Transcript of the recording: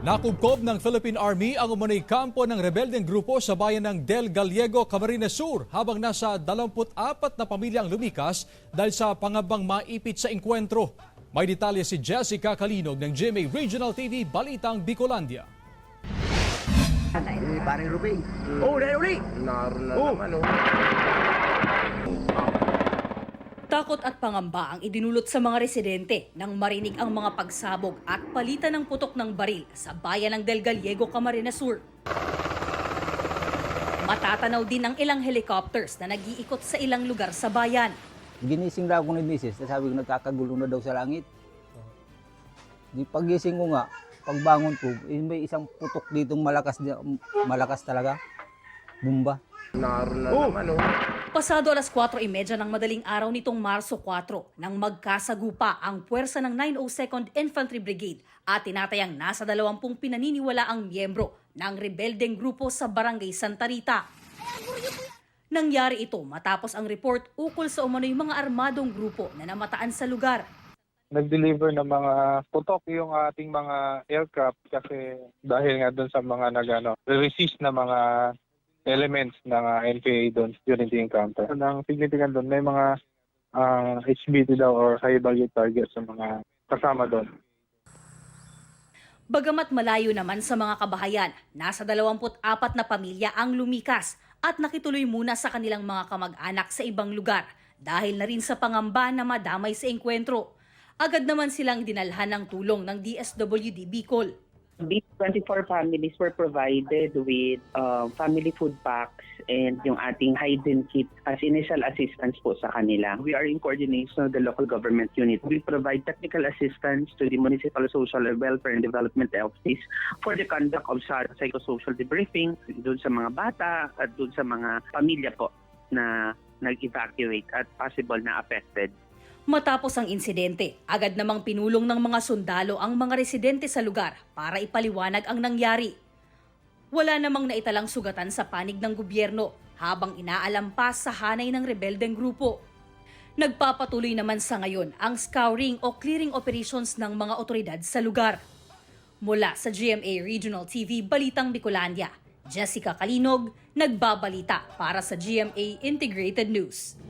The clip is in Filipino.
Nakubkob ng Philippine Army ang umunay kampo ng rebeldeng grupo sa bayan ng Del Gallego, Camarines Sur habang nasa 24 na pamilyang lumikas dahil sa pangambang maipit sa engkwentro. May detalye si Jessica Calinog ng GMA Regional TV Balitang Bicolandia. Paring Rubing. Uli! Naroon na naman, Takot at pangamba ang idinulot sa mga residente nang marinig ang mga pagsabog at palitan ng putok ng baril sa bayan ng Del Gallego, Camarines Sur. Matatanaw din ang ilang helicopters na nag-iikot sa ilang lugar sa bayan. Ginising na ako ni Mrs. Sabi ko nagkakagulo na daw sa langit. Di pagising ko nga, pagbangon ko, may isang putok ditong malakas talaga. Bumba. Naroon na naman, Pasado alas 4:30 ng madaling araw nitong Marso 4 nang magkasagupa ang puwersa ng 902nd Infantry Brigade at tinatayang nasa 20 pinaniniwalaang miyembro ng rebeldeng grupo sa Barangay Santa Rita. Nangyari ito matapos ang report ukol sa umano'y mga armadong grupo na namataan sa lugar. Nag-deliver ng mga putok yung ating mga aircraft kasi dahil nga doon sa mga resist na mga elements ng NPA doon during the encounter. Ang significant doon, may mga HBT daw or high value targets sa mga kasama doon. Bagamat malayo naman sa mga kabahayan, nasa 24 na pamilya ang lumikas at nakituloy muna sa kanilang mga kamag-anak sa ibang lugar dahil na rin sa pangamba na madamay sa engkwentro. Agad naman silang dinalhan ng tulong ng DSWD Bicol. These 24 families were provided with family food packs and yung ating hygiene kit as initial assistance po sa kanila. We are in coordination with the local government unit. We provide technical assistance to the Municipal Social Welfare and Development Office for the conduct of psychosocial debriefing doon sa mga bata at doon sa mga pamilya po na nag-evacuate at possible na affected. Matapos ang insidente, agad namang pinulong ng mga sundalo ang mga residente sa lugar para ipaliwanag ang nangyari. Wala namang naitalang sugatan sa panig ng gobyerno habang inaalam pa sa hanay ng rebeldeng grupo. Nagpapatuloy naman sa ngayon ang scouring o clearing operations ng mga otoridad sa lugar. Mula sa GMA Regional TV Balitang Bicolandia, Jessica Calinog, nagbabalita para sa GMA Integrated News.